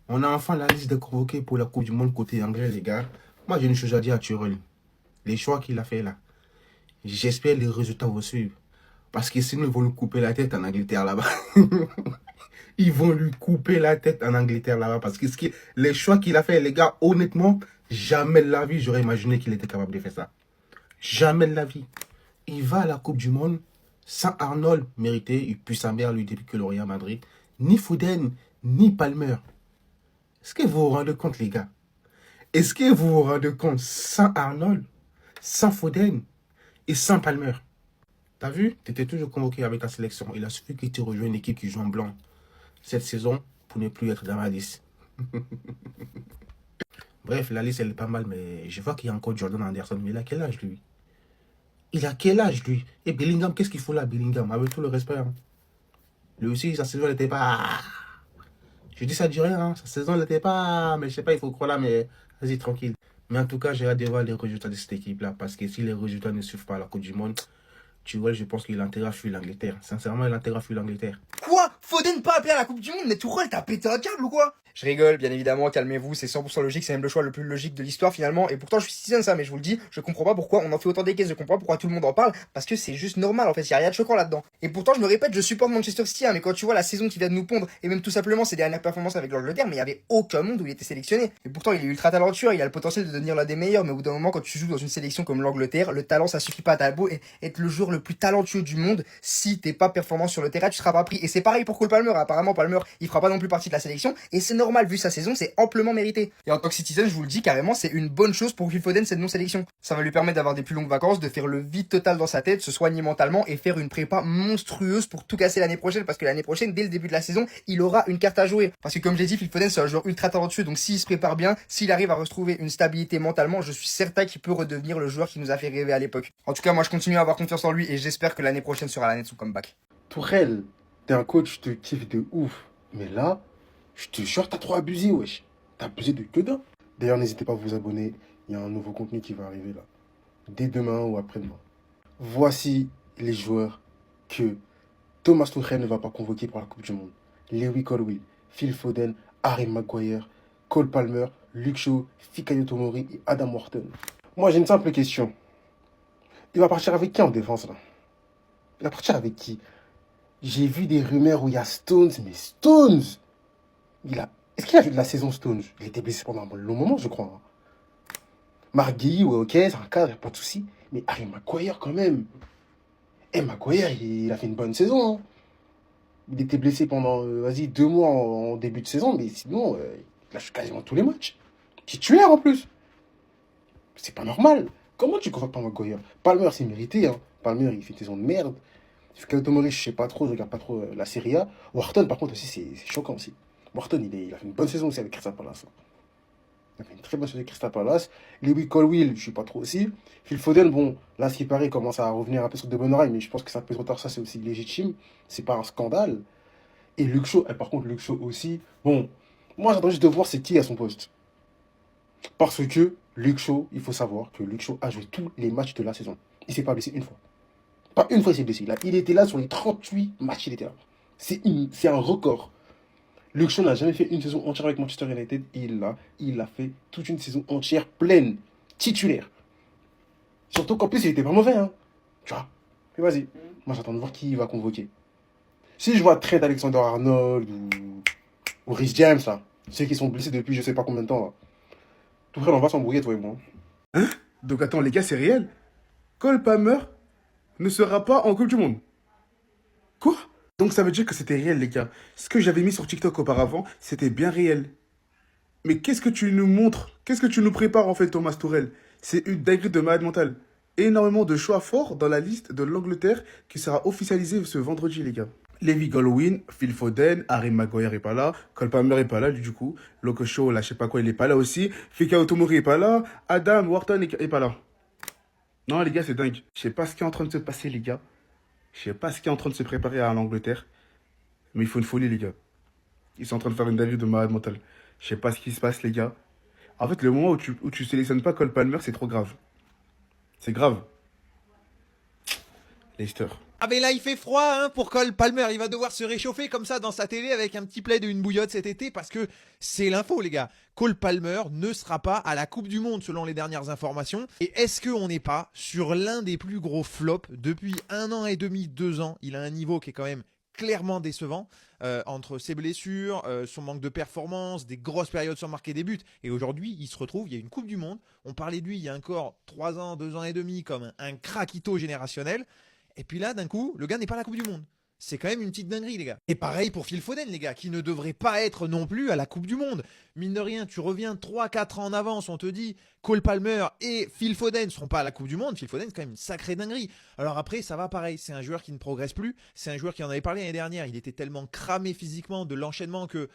On a enfin la liste des convoqués pour la Coupe du Monde côté anglais, les gars. Moi, j'ai une chose à dire à Thuram. Les choix qu'il a fait là, j'espère les résultats vont suivre. Parce que sinon, ils vont lui couper la tête en Angleterre là-bas. Ils vont lui couper la tête en Angleterre là-bas. Parce que les choix qu'il a fait, les gars, honnêtement, jamais de la vie, j'aurais imaginé qu'il était capable de faire ça. Jamais de la vie. Il va à la Coupe du Monde sans Arnold mérité. Il pue sa mère, lui, depuis que le Real Madrid. Ni Foden, ni Palmer. Est-ce que vous vous rendez compte, les gars? Est-ce que vous vous rendez compte, sans Arnold, sans Foden et sans Palmer? T'as vu? Tu étais toujours convoqué avec ta sélection. Il a suffi que tu rejoignes une équipe qui joue en blanc cette saison pour ne plus être dans la liste. Bref, la liste, elle est pas mal, mais je vois qu'il y a encore Jordan Anderson. Mais il a quel âge, lui? Il a quel âge, lui? Et Bellingham, qu'est-ce qu'il faut là, Bellingham? Avec tout le respect. Hein. Lui aussi, sa saison n'était pas... Je dis ça du rien, hein. Sa saison n'était pas... Mais je sais pas, il faut croire là, mais vas-y, tranquille. Mais en tout cas, j'ai hâte de voir les résultats de cette équipe-là. Parce que si les résultats ne suivent pas la Coupe du Monde, tu vois, je pense qu'il a intérêt à fuir l'Angleterre. Sincèrement, il a intérêt à fuir l'Angleterre. Quoi? Foden pas appelé à la Coupe du Monde? Mais Tourelle, t'as pété un câble ou quoi? Je rigole, bien évidemment, calmez-vous, c'est 100% logique, c'est même le choix le plus logique de l'histoire finalement, et pourtant je suis citizen ça, mais je vous le dis, je comprends pas pourquoi on en fait autant des caisses, je comprends pas pourquoi tout le monde en parle, parce que c'est juste normal en fait, y a rien de choquant là-dedans. Et pourtant je me répète, je supporte Manchester City, hein, mais quand tu vois la saison qui vient de nous pondre, et même tout simplement ses dernières performances avec l'Angleterre, mais il y avait aucun monde où il était sélectionné. Et pourtant il est ultra talentueux, il a le potentiel de devenir l'un des meilleurs, mais au bout d'un moment quand tu joues dans une sélection comme l'Angleterre, le talent ça suffit pas, t'as beau être le joueur le plus talentueux du monde, si t'es pas performant sur le terrain, tu seras pas pris. Et c'est pareil pour Cole Palmer, apparemment Palmer, il fera pas non plus partie de la sélection, et c'est normal vu sa saison, c'est amplement mérité. Et en tant que citizen, je vous le dis carrément, c'est une bonne chose pour Phil Foden cette non-sélection. Ça va lui permettre d'avoir des plus longues vacances, de faire le vide total dans sa tête, se soigner mentalement et faire une prépa monstrueuse pour tout casser l'année prochaine, parce que l'année prochaine, dès le début de la saison, il aura une carte à jouer. Parce que comme j'ai dit, Phil Foden c'est un joueur ultra talentueux, donc s'il se prépare bien, s'il arrive à retrouver une stabilité mentalement, je suis certain qu'il peut redevenir le joueur qui nous a fait rêver à l'époque. En tout cas, moi je continue à avoir confiance en lui et j'espère que l'année prochaine sera l'année de son comeback. Tourelle, t'es un coach, je te kiffe de ouf. Mais là, je te jure, t'as trop abusé, wesh. T'as abusé de que d'un. D'ailleurs, n'hésitez pas à vous abonner. Il y a un nouveau contenu qui va arriver là. Dès demain ou après-demain. Voici les joueurs que Thomas Tuchel ne va pas convoquer pour la Coupe du Monde. Lewis Colwill, Phil Foden, Harry Maguire, Cole Palmer, Luke Shaw, Fikayo Tomori et Adam Wharton. Moi, j'ai une simple question. Il va partir avec qui en défense là? Il va partir avec qui? J'ai vu des rumeurs où il y a Stones, mais Stones Est-ce qu'il a joué de la saison Stones? Il était blessé pendant un long moment, je crois. Hein. Mark Guéhi, ouais, ok, c'est un cadre, pas de souci. Mais Harry Maguire, quand même. Eh, Maguire, il a fait une bonne saison. Hein. Il était blessé pendant, vas-y, 2 mois en début de saison, mais sinon, il a joué quasiment tous les matchs. Titulaire en plus. C'est pas normal. Comment tu convoques pas Maguire? Palmer, c'est mérité. Hein. Palmer, il fait une saison de merde. Fikayo Tomori, je sais pas trop, je regarde pas trop la Serie A. Wharton, par contre, aussi, c'est choquant aussi. Wharton, il a fait une bonne saison aussi avec Crystal Palace. Hein. Il a fait une très bonne saison avec Crystal Palace. Lewis Colwill, je sais pas trop aussi. Phil Foden, bon, là, ce qui paraît, commence à revenir un peu sur de bonnes rails, mais je pense que c'est un peu trop tard, ça, c'est aussi légitime. C'est pas un scandale. Et Luke Shaw, par contre, Luke Shaw aussi. Bon, moi, j'attends juste de voir c'est qui à son poste. Parce que Luke Shaw, il faut savoir que Luke Shaw a joué tous les matchs de la saison. Il s'est pas blessé une fois. Pas une fois il s'est blessé. Il était là sur les 38 matchs, il était là. C'est un record. Luke Shaw n'a jamais fait une saison entière avec Manchester United. Il a fait toute une saison entière pleine, titulaire. Surtout qu'en plus, il était pas mauvais. Hein. Tu vois. Mais vas-y. Moi, j'attends de voir qui il va convoquer. Si je vois Trent Alexander-Arnold ou Rhys James, là, ceux qui sont blessés depuis je sais pas combien de temps, là. Tout frère, on va s'embrouiller, toi et moi. Hein? Donc attends, les gars, c'est réel. Cole Palmer ne sera pas en Coupe du Monde. Quoi? Donc ça veut dire que c'était réel, les gars. Ce que j'avais mis sur TikTok auparavant, c'était bien réel. Mais qu'est-ce que tu nous montres? Qu'est-ce que tu nous prépares en fait, Thomas Tourelle? C'est une dinguerie de malade mental. Énormément de choix forts dans la liste de l'Angleterre qui sera officialisée ce vendredi, les gars. Levi Golwyn, Phil Foden, Harry Maguire est pas là, Cole Palmer est pas là du coup, Luke Shaw, là je sais pas quoi, il est pas là aussi, Fikayo Tomori est pas là, Adam Wharton est pas là. Non les gars, c'est dingue. Je sais pas ce qui est en train de se passer, les gars. Je sais pas ce qui est en train de se préparer à l'Angleterre. Mais il faut une folie, les gars. Ils sont en train de faire une dinguerie de malade mental. Je sais pas ce qui se passe, les gars. En fait, le moment où tu sélectionnes pas Cole Palmer, c'est trop grave. C'est grave. Leicester. Ah mais là il fait froid hein, pour Cole Palmer, il va devoir se réchauffer comme ça dans sa télé avec un petit plaid et une bouillotte cet été parce que c'est l'info les gars. Cole Palmer ne sera pas à la Coupe du Monde selon les dernières informations. Et est-ce qu'on n'est pas sur l'un des plus gros flops depuis 1 an et demi, 2 ans? Il a un niveau qui est quand même clairement décevant entre ses blessures, son manque de performance, des grosses périodes sans marquer des buts. Et aujourd'hui, il se retrouve, il y a une Coupe du Monde. On parlait de lui il y a encore 3 ans, 2 ans et demi comme un craquito générationnel. Et puis là, d'un coup, le gars n'est pas à la Coupe du Monde. C'est quand même une petite dinguerie, les gars. Et pareil pour Phil Foden, les gars, qui ne devrait pas être non plus à la Coupe du Monde. Mine de rien, tu reviens 3-4 ans en avance, on te dit Cole Palmer et Phil Foden ne seront pas à la Coupe du Monde. Phil Foden, c'est quand même une sacrée dinguerie. Alors après, ça va pareil. C'est un joueur qui ne progresse plus. C'est un joueur qui en avait parlé l'année dernière. Il était tellement cramé physiquement de l'enchaînement que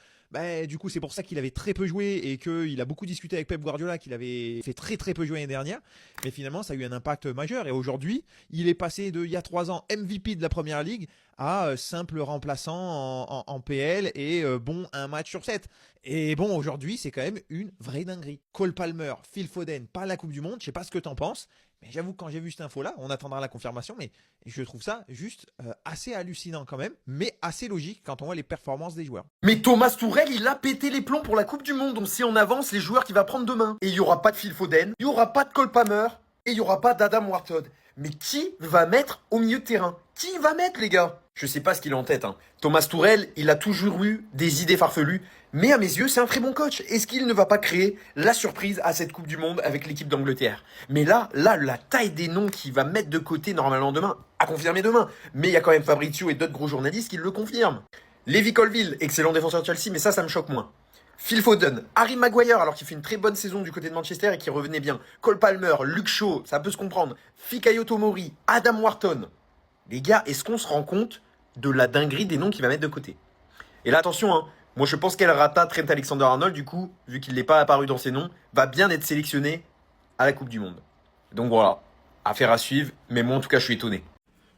du coup, c'est pour ça qu'il avait très peu joué et qu'il a beaucoup discuté avec Pep Guardiola, qu'il avait fait très très peu jouer l'année dernière. Mais finalement, ça a eu un impact majeur. Et aujourd'hui, il est passé de, il y a 3 ans, MVP de la Première Ligue à simple remplaçant en PL et un match sur 7. Et bon, aujourd'hui, c'est quand même une vraie dinguerie. Cole Palmer, Phil Foden, pas à la Coupe du Monde. Je sais pas ce que t'en penses. Mais j'avoue que quand j'ai vu cette info-là, on attendra la confirmation, mais je trouve ça juste assez hallucinant quand même, mais assez logique quand on voit les performances des joueurs. Mais Thomas Tourelle, il a pété les plombs pour la Coupe du Monde. On sait en avance les joueurs qu'il va prendre demain. Et il n'y aura pas de Phil Foden, il n'y aura pas de Cole Palmer, et il n'y aura pas d'Adam Wharton. Mais qui va mettre au milieu de terrain? Qui va mettre, les gars? Je sais pas ce qu'il a en tête. Thomas Tourelle, il a toujours eu des idées farfelues. Mais à mes yeux, c'est un très bon coach. Est-ce qu'il ne va pas créer la surprise à cette Coupe du Monde avec l'équipe d'Angleterre? Mais là, la taille des noms qu'il va mettre de côté normalement demain, à confirmer demain. Mais il y a quand même Fabrizio et d'autres gros journalistes qui le confirment. Levi Colville, excellent défenseur de Chelsea, mais ça me choque moins. Phil Foden, Harry Maguire, alors qu'il fait une très bonne saison du côté de Manchester et qui revenait bien. Cole Palmer, Luke Shaw, ça peut se comprendre. Fikayo Tomori, Adam Wharton. Les gars, est-ce qu'on se rend compte de la dinguerie des noms qu'il va mettre de côté? Et là, attention, moi je pense qu'El Rata, Trent Alexander-Arnold, du coup, vu qu'il n'est pas apparu dans ces noms, va bien être sélectionné à la Coupe du Monde. Donc voilà, affaire à suivre, mais moi en tout cas je suis étonné.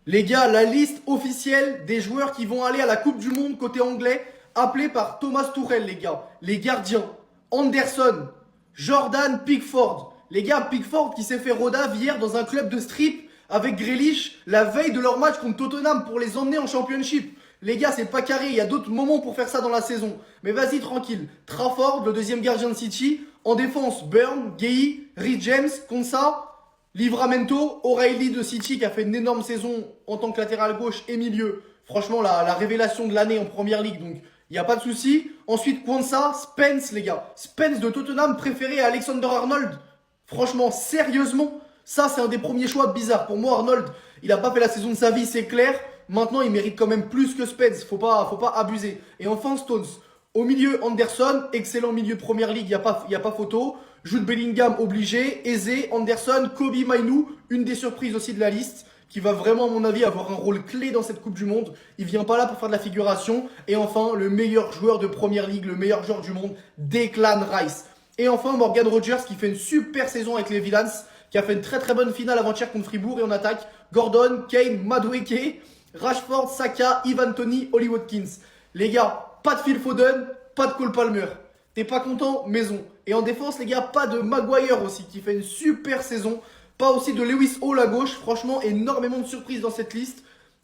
Les gars, la liste officielle des joueurs qui vont aller à la Coupe du Monde côté anglais, appelée par Thomas Tuchel, les gars. Les gardiens, Anderson, Jordan Pickford. Les gars, Pickford qui s'est fait rodave hier dans un club de strip avec Grealish la veille de leur match contre Tottenham pour les emmener en Championship. Les gars, c'est pas carré, il y a d'autres moments pour faire ça dans la saison. Mais vas-y, tranquille. Trafford, le deuxième gardien de City. En défense, Burn, Gueye, Reece James, Konsa, Livramento, O'Reilly de City qui a fait une énorme saison en tant que latéral gauche et milieu. Franchement, la révélation de l'année en Première Ligue, donc il n'y a pas de souci. Ensuite, Kwanzaa, Spence, les gars. Spence de Tottenham préféré à Alexander-Arnold. Franchement, sérieusement, ça c'est un des premiers choix bizarres. Pour moi, Arnold, il n'a pas fait la saison de sa vie, c'est clair. Maintenant, il mérite quand même plus que Spence. Faut pas abuser. Et enfin, Stones. Au milieu, Anderson. Excellent milieu de Première Ligue, il n'y a pas photo. Jude Bellingham, obligé. Eze, Anderson, Kobe Mainoo. Une des surprises aussi de la liste. Qui va vraiment, à mon avis, avoir un rôle clé dans cette Coupe du Monde. Il vient pas là pour faire de la figuration. Et enfin, le meilleur joueur de Première Ligue, le meilleur joueur du monde, Declan Rice. Et enfin, Morgan Rogers qui fait une super saison avec les Villans. Qui a fait une très très bonne finale avant-hier contre Fribourg. Et en attaque, Gordon, Kane, Madueke, Rashford, Saka, Ivan Toney, Oli Watkins. Les gars, pas de Phil Foden, pas de Cole Palmer. T'es pas content? Maison. Et en défense, les gars, pas de Maguire aussi, qui fait une super saison. Pas aussi de Lewis Hall à gauche. Franchement, énormément de surprises dans cette liste.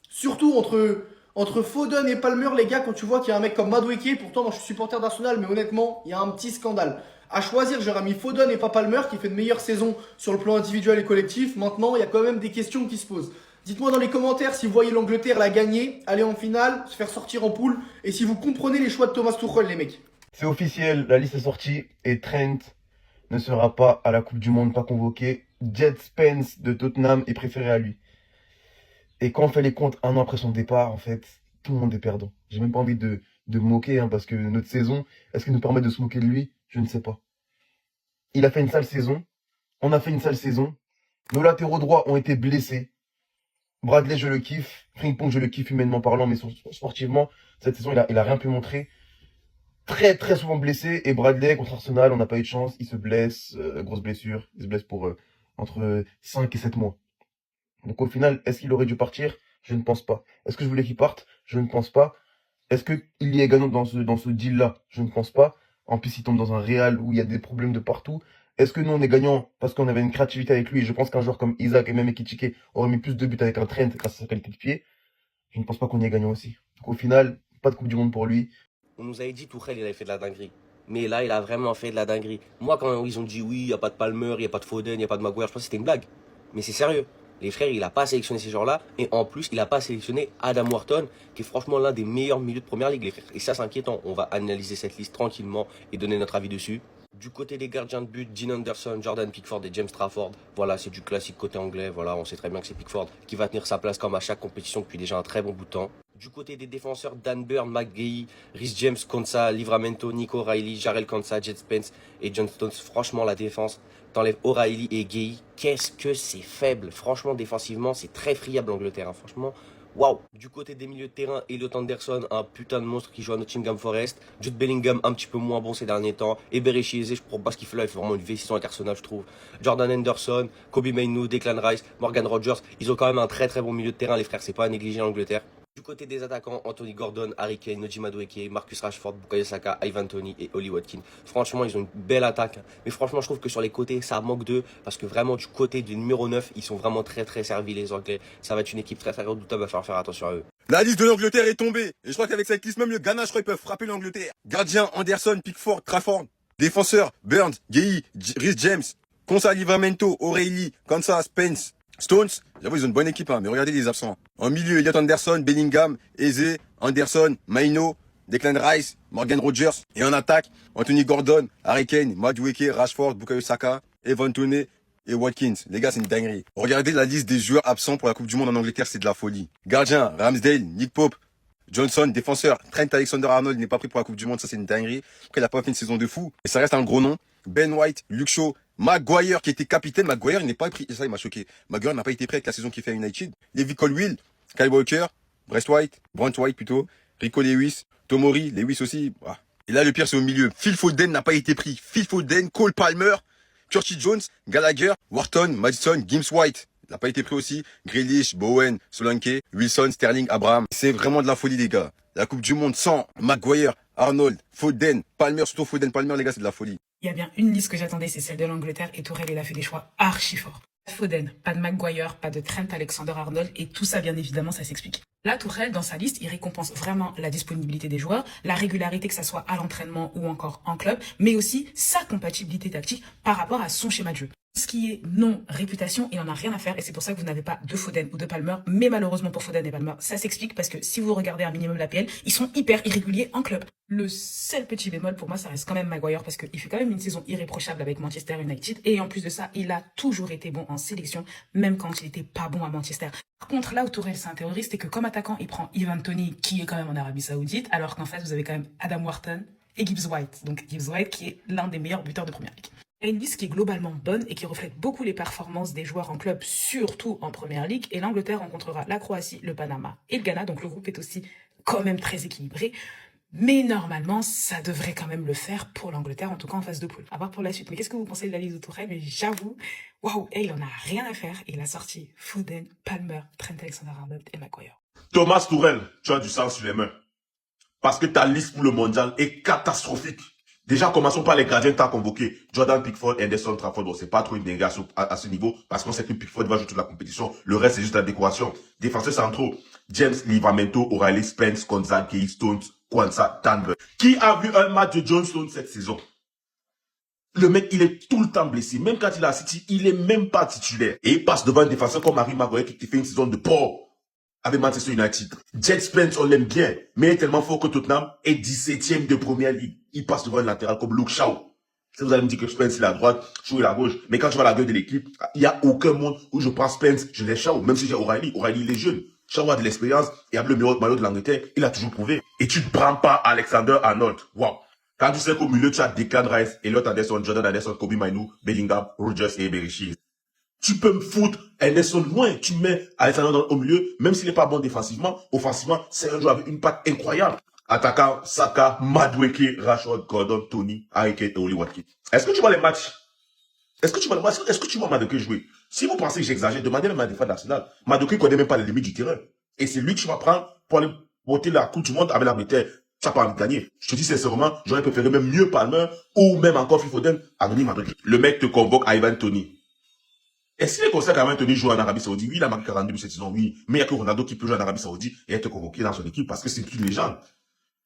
Surtout entre Foden et Palmer, les gars, quand tu vois qu'il y a un mec comme Madueke. Pourtant, moi, je suis supporter d'Arsenal, mais honnêtement, il y a un petit scandale. À choisir, j'aurais mis Foden et pas Palmer, qui fait une meilleure saison sur le plan individuel et collectif. Maintenant, il y a quand même des questions qui se posent. Dites-moi dans les commentaires si vous voyez l'Angleterre la gagner, aller en finale, se faire sortir en poule, et si vous comprenez les choix de Thomas Tuchel, les mecs. C'est officiel, la liste est sortie et Trent ne sera pas à la Coupe du Monde, pas convoqué. Jed Spence de Tottenham est préféré à lui. Et quand on fait les comptes 1 an après son départ, en fait, tout le monde est perdant. J'ai même pas envie de me moquer, parce que notre saison, est-ce qu'elle nous permet de se moquer de lui? Je ne sais pas. Il a fait une sale saison. On a fait une sale saison. Nos latéraux droits ont été blessés. Bradley, je le kiffe. Frimpong, je le kiffe humainement parlant, mais sportivement, cette saison, il a rien pu montrer. Très, très souvent blessé. Et Bradley, contre Arsenal, on n'a pas eu de chance. Il se blesse, grosse blessure. Il se blesse pour entre 5 et 7 mois. Donc au final, est-ce qu'il aurait dû partir? Je ne pense pas. Est-ce que je voulais qu'il parte? Je ne pense pas. Est-ce qu'il y est gagnant dans ce deal-là? Je ne pense pas. En plus, il tombe dans un Real où il y a des problèmes de partout. Est-ce que nous, on est gagnant parce qu'on avait une créativité avec lui? Je pense qu'un joueur comme Isaac et même Ekitike aurait mis plus de buts avec un Trent grâce à sa qualité de pied. Je ne pense pas qu'on y est gagnant aussi. Donc au final, pas de Coupe du Monde pour lui. On nous avait dit Tourelle, il avait fait de la dinguerie. Mais là, il a vraiment fait de la dinguerie. Moi, quand ils ont dit oui, il n'y a pas de Palmer, il n'y a pas de Foden, il n'y a pas de Maguire, je pense que c'était une blague. Mais c'est sérieux. Les frères, il n'a pas sélectionné ces joueurs-là. Et en plus, il n'a pas sélectionné Adam Wharton, qui est franchement l'un des meilleurs milieux de première ligue, les frères. Et ça, c'est inquiétant. On va analyser cette liste tranquillement et donner notre avis dessus. Du côté des gardiens de but, Dean Anderson, Jordan Pickford et James Trafford. Voilà, c'est du classique côté anglais. Voilà, on sait très bien que c'est Pickford qui va tenir sa place comme à chaque compétition depuis déjà un très bon bout de temps. Du côté des défenseurs, Dan Burn, McGahey, Rhys James, Konsa, Livramento, Nico O'Reilly, Jarrell Konsa, Jet Spence et John Stones. Franchement, la défense, t'enlèves O'Reilly et Gay. Qu'est-ce que c'est faible. Franchement, défensivement, c'est très friable l'Angleterre. Hein. Franchement, waouh. Du côté des milieux de terrain, Elliot Anderson, un putain de monstre qui joue à Nottingham Forest. Jude Bellingham, un petit peu moins bon ces derniers temps. Et Berechi Eze, je comprends pas ce qu'il fait là. Il fait vraiment une V6 avec Arsenal, je trouve. Jordan Henderson, Kobe Mainoo, Declan Rice, Morgan Rogers. Ils ont quand même un très très bon milieu de terrain, les frères. C'est pas à négliger l'Angleterre. Du côté des attaquants, Anthony Gordon, Harry Kane, Noji Madueke, Marcus Rashford, Bukayo Saka, Ivan Toney et Oli Watkins. Franchement, ils ont une belle attaque. Hein. Mais franchement, je trouve que sur les côtés, ça manque d'eux. Parce que vraiment, du côté du numéro 9, ils sont vraiment très très servis, les Anglais. Ça va être une équipe très très redoutable, il va falloir faire attention à eux. La liste de l'Angleterre est tombée. Et je crois qu'avec cette liste, même le Ghana, je crois qu'ils peuvent frapper l'Angleterre. Gardien, Anderson, Pickford, Trafford. Défenseur, Burns, Gay, Rhys James, Konsa, Livramento, O'Reilly, Konsa, Spence, Stones. J'avoue, ils ont une bonne équipe, hein, mais regardez les absents. En milieu, Elliot Anderson, Bellingham, Eze, Anderson, Mainoo, Declan Rice, Morgan Rogers. Et en attaque, Anthony Gordon, Harry Kane, Madueke, Rashford, Bukayo Saka, Evan Toney et Watkins. Les gars, c'est une dinguerie. Regardez la liste des joueurs absents pour la Coupe du Monde en Angleterre, c'est de la folie. Gardien, Ramsdale, Nick Pope, Johnson, défenseur, Trent Alexander-Arnold n'est pas pris pour la Coupe du Monde, ça c'est une dinguerie. Après, il n'a pas fait une saison de fou. Et ça reste un gros nom. Ben White, Luke Shaw, Maguire qui était capitaine. Maguire, il n'est pas pris. Ça, il m'a choqué. Maguire n'a pas été pris avec la saison qu'il fait à United. Levi Colwill, Kyle Walker, Brent White plutôt, Rico Lewis, Tomori, Lewis aussi. Et là, le pire, c'est au milieu. Phil Foden n'a pas été pris. Phil Foden, Cole Palmer, Curtis Jones, Gallagher, Wharton, Madison, Gibbs White. Il n'a pas été pris aussi. Grealish, Bowen, Solanke, Wilson, Sterling, Abraham. C'est vraiment de la folie, les gars. La Coupe du Monde sans Maguire, Arnold, Foden, Palmer, surtout Foden, Palmer, les gars, c'est de la folie. Il y a bien une liste que j'attendais, c'est celle de l'Angleterre, et Tourelle, il a fait des choix archi forts. Foden, pas de Maguire, pas de Trent Alexander-Arnold, et tout ça, bien évidemment, ça s'explique. Là, Tourelle, dans sa liste, il récompense vraiment la disponibilité des joueurs, la régularité, que ça soit à l'entraînement ou encore en club, mais aussi sa compatibilité tactique par rapport à son schéma de jeu. Ce qui est non réputation, il en a rien à faire, et c'est pour ça que vous n'avez pas de Foden ou de Palmer, mais malheureusement pour Foden et Palmer, ça s'explique parce que si vous regardez un minimum l'APL, ils sont hyper irréguliers en club. Le seul petit bémol pour moi, ça reste quand même Maguire parce qu'il fait quand même une saison irréprochable avec Manchester United, et en plus de ça, il a toujours été bon en sélection, même quand il était pas bon à Manchester. Par contre, là où Tourelle c'est un terroriste, c'est que comme attaquant, il prend Ivan Toney, qui est quand même en Arabie Saoudite, alors qu'en face, vous avez quand même Adam Wharton et Gibbs White. Donc Gibbs White qui est l'un des meilleurs buteurs de première ligue. Il y a une liste qui est globalement bonne et qui reflète beaucoup les performances des joueurs en club, surtout en première ligue. Et l'Angleterre rencontrera la Croatie, le Panama et le Ghana. Donc le groupe est aussi quand même très équilibré. Mais normalement, ça devrait quand même le faire pour l'Angleterre, en tout cas en phase de poule. À voir pour la suite. Mais qu'est-ce que vous pensez de la liste de Tourelle? Mais j'avoue, waouh, il en a rien à faire. Il a sorti Foden, Palmer, Trent Alexander-Arnold et Maguire. Thomas Tourelle, tu as du sang sur les mains. Parce que ta liste pour le mondial est catastrophique. Déjà, commençons par les gardiens que tu as convoqués. Jordan, Pickford, Anderson, Trafford. Bon, c'est pas trop une dinguerie à ce niveau. Parce qu'on sait que Pickford va jouer toute la compétition. Le reste, c'est juste la décoration. Défenseurs centraux. James, Livramento, O'Reilly, Spence, Konsa, Gay, Stones, Kwanzaa, Tanver. Qui a vu un match de John Stones cette saison? Le mec, il est tout le temps blessé. Même quand il est à City, il est même pas titulaire. Et il passe devant un défenseur comme Harry Maguire qui fait une saison de porc avec Manchester United. Jet Spence, on l'aime bien, mais il est tellement fort que Tottenham est 17e de première ligue. Il passe devant un latéral comme Luke Shaw. Si vous allez me dire que Spence il est à droite, Shaw il est à gauche, mais quand tu vois la gueule de l'équipe, il n'y a aucun monde où je prends Spence, je laisse Shaw, même si j'ai O'Reilly. O'Reilly il est jeune. Shaw a de l'expérience et a le meilleur maillot de l'Angleterre, il a toujours prouvé. Et tu ne prends pas Alexander-Arnold. Waouh. Quand tu sais qu'au milieu tu as Declan Rice, Elliot Anderson, Jordan Anderson, Kobe Mainoo, Bellingham, Rogers et Berechi. Tu peux me foutre Anderson loin. Tu mets Alexander au milieu, même s'il n'est pas bon défensivement, offensivement, c'est un joueur avec une patte incroyable. Attaquant, Saka, Madueke, Rashford, Gordon, Toney, Harry Kane et Oli Watkins. Est-ce que tu vois les matchs? Est-ce que tu vois Madueke jouer? Si vous pensez que j'exagère, demandez même à la défense nationale. Madueke ne connaît même pas les limites du terrain. Et c'est lui que tu vas prendre pour aller voter la Coupe du Monde avec l'Angleterre. Ça peut gagner. Je te dis sincèrement, j'aurais préféré même mieux Palmer ou même encore Phil Foden, Anthony Madrid. Le mec te convoque à Ivan Toney. Est-ce qu'il est conscient qu'Ivan Toney joue en Arabie Saoudite? Oui, il a marqué 42 buts cette saison, oui. Mais il n'y a que Ronaldo qui peut jouer en Arabie Saoudite et être convoqué dans son équipe parce que c'est une légende.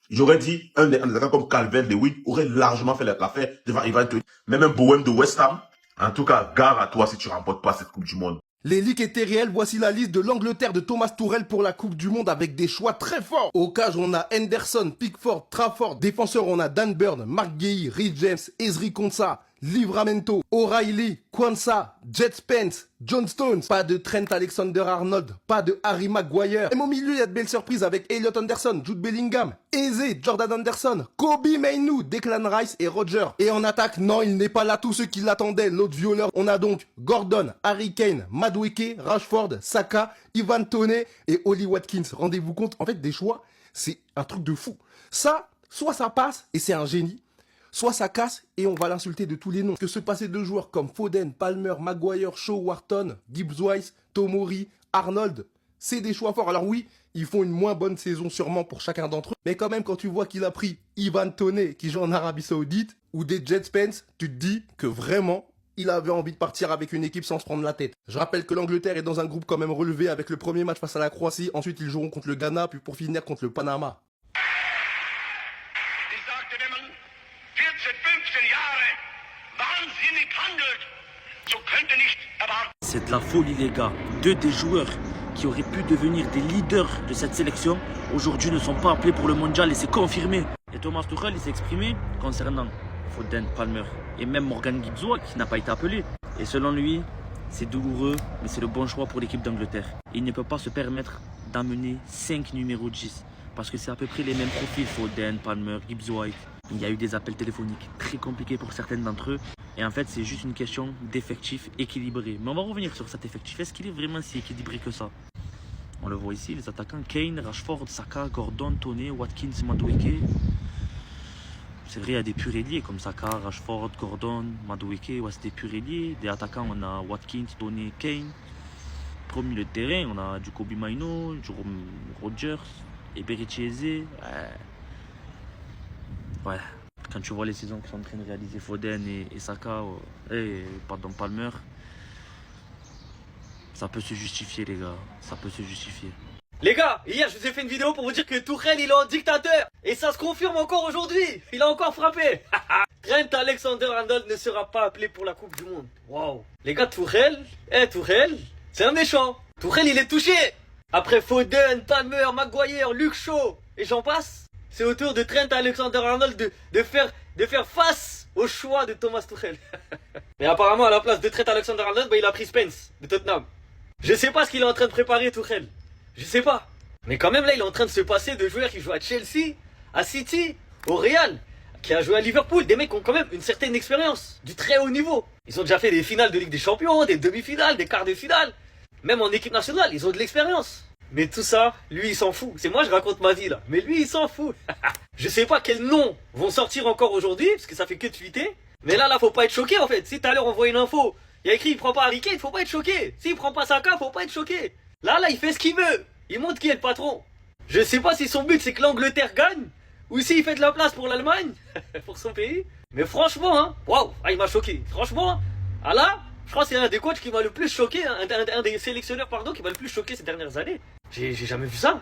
J'aurais dit, un attaquant comme Calvert-Lewin aurait largement fait l'affaire devant Ivan Toney. Même un Bohem de West Ham. En tout cas, gare à toi si tu remportes pas cette Coupe du Monde. Les leaks étaient réels, voici la liste de l'Angleterre de Thomas Tuchel pour la Coupe du Monde avec des choix très forts. Au cage, on a Henderson, Pickford, Trafford. Défenseur, on a Dan Burn, Mark Guehi, Reece James, Ezri Konsa, Livramento, O'Reilly, Kwanzaa, Jet Spence, John Stones. Pas de Trent Alexander-Arnold, pas de Harry Maguire. Même au milieu, il y a de belles surprises avec Elliot Anderson, Jude Bellingham, Eze, Jordan Anderson, Kobe Mainoo, Declan Rice et Roger. Et en attaque, non, il n'est pas là, tous ceux qui l'attendaient, l'autre violeur. On a donc Gordon, Harry Kane, Madueke, Rashford, Saka, Ivan Toney et Oli Watkins. Rendez-vous compte, en fait, des choix, c'est un truc de fou. Ça, soit ça passe et c'est un génie, soit ça casse et on va l'insulter de tous les noms. Que se passer de joueurs comme Foden, Palmer, Maguire, Shaw, Wharton, Gibbs-White, Tomori, Arnold, c'est des choix forts. Alors oui, ils font une moins bonne saison sûrement pour chacun d'entre eux. Mais quand même, quand tu vois qu'il a pris Ivan Toney qui joue en Arabie Saoudite ou des Jet Spence, tu te dis que vraiment, il avait envie de partir avec une équipe sans se prendre la tête. Je rappelle que l'Angleterre est dans un groupe quand même relevé avec le premier match face à la Croatie. Ensuite, ils joueront contre le Ghana, puis pour finir contre le Panama. C'est de la folie les gars. Deux des joueurs qui auraient pu devenir des leaders de cette sélection aujourd'hui ne sont pas appelés pour le mondial et c'est confirmé. Et Thomas Tuchel il s'est exprimé concernant Foden, Palmer et même Morgan Gibbs qui n'a pas été appelé. Et selon lui, c'est douloureux mais c'est le bon choix pour l'équipe d'Angleterre. Il ne peut pas se permettre d'amener 5 numéros 10 parce que c'est à peu près les mêmes profils, Foden, Palmer, Gibbs-White. Il y a eu des appels téléphoniques très compliqués pour certaines d'entre eux. Et en fait, c'est juste une question d'effectif équilibré. Mais on va revenir sur cet effectif. Est-ce qu'il est vraiment si équilibré que ça? On le voit ici, les attaquants Kane, Rashford, Saka, Gordon, Toney, Watkins, Madueke. C'est vrai, il y a des purs ailiers comme Saka, Rashford, Gordon, Madueke. Ouais, c'est des purs ailiers. Des attaquants, on a Watkins, Toney, Kane. Au milieu de terrain, on a du Kobe Mainoo, Jerome Rogers, Eberici Eze. Ouais. Quand tu vois les saisons qui sont en train de réaliser Foden et Saka, pardon, Palmer, ça peut se justifier les gars, ça peut se justifier. Les gars, hier je vous ai fait une vidéo pour vous dire que Tuchel il est un dictateur. Et ça se confirme encore aujourd'hui, il a encore frappé. Trent Alexander-Arnold ne sera pas appelé pour la Coupe du Monde. Waouh. Les gars, Tuchel, c'est un méchant. Tuchel il est touché. Après Foden, Palmer, Maguire, Luke Shaw et j'en passe. C'est au tour de Trent Alexander-Arnold de faire face au choix de Thomas Tuchel. Mais apparemment, à la place de Trent Alexander-Arnold, il a pris Spence de Tottenham. Je sais pas ce qu'il est en train de préparer, Tuchel. Je sais pas. Mais quand même, là, il est en train de se passer de joueurs qui jouent à Chelsea, à City, au Real, qui a joué à Liverpool. Des mecs qui ont quand même une certaine expérience, du très haut niveau. Ils ont déjà fait des finales de Ligue des Champions, des demi-finales, des quarts de finale. Même en équipe nationale, ils ont de l'expérience. Mais tout ça, lui il s'en fout. C'est moi je raconte ma vie là. Mais lui il s'en fout. Je sais pas quels noms vont sortir encore aujourd'hui, parce que ça fait que tweeter. Mais là faut pas être choqué en fait. Si tout à l'heure on voit une info, il y a écrit il prend pas Harry Kane, faut pas être choqué. S'il prend pas Saka, faut pas être choqué. Là il fait ce qu'il veut. Il montre qui est le patron. Je sais pas si son but c'est que l'Angleterre gagne, ou s'il fait de la place pour l'Allemagne, pour son pays. Mais franchement, waouh, il m'a choqué. Franchement, là, je crois que c'est un des coachs qui m'a le plus choqué, un des sélectionneurs qui m'a le plus choqué ces dernières années. J'ai jamais vu ça,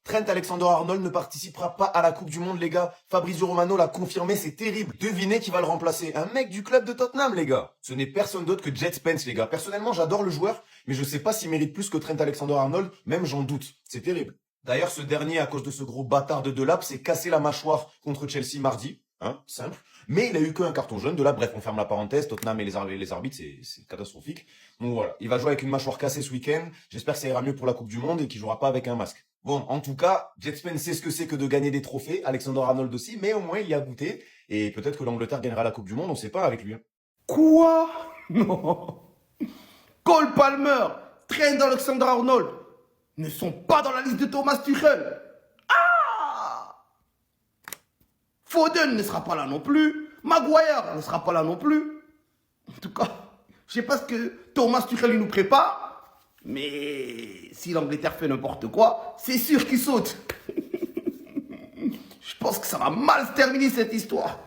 Trent Alexander-Arnold ne participera pas à la Coupe du Monde, les gars. Fabrizio Romano l'a confirmé, c'est terrible. Devinez qui va le remplacer. Un mec du club de Tottenham, les gars. Ce n'est personne d'autre que Jet Spence, les gars. Personnellement, j'adore le joueur, mais je sais pas s'il mérite plus que Trent Alexander-Arnold, même j'en doute. C'est terrible. D'ailleurs, ce dernier, à cause de ce gros bâtard de Delap, s'est cassé la mâchoire contre Chelsea mardi. Simple. Mais il a eu qu'un carton jaune. Delap, bref, on ferme la parenthèse. Tottenham et les arbitres, c'est catastrophique. Donc voilà. Il va jouer avec une mâchoire cassée ce week-end. J'espère que ça ira mieux pour la Coupe du Monde et qu'il jouera pas avec un masque. Bon, en tout cas, Jet Spence sait ce que c'est que de gagner des trophées. Alexander-Arnold aussi. Mais au moins, il y a goûté. Et peut-être que l'Angleterre gagnera la Coupe du Monde. On sait pas avec lui. Quoi? Non. Cole Palmer, Trent Alexander-Arnold ne sont pas dans la liste de Thomas Tuchel. Foden ne sera pas là non plus. Maguire ne sera pas là non plus. En tout cas, je sais pas ce que Thomas Tuchel nous prépare. Mais si l'Angleterre fait n'importe quoi, c'est sûr qu'il saute. pense que ça va mal se terminer cette histoire.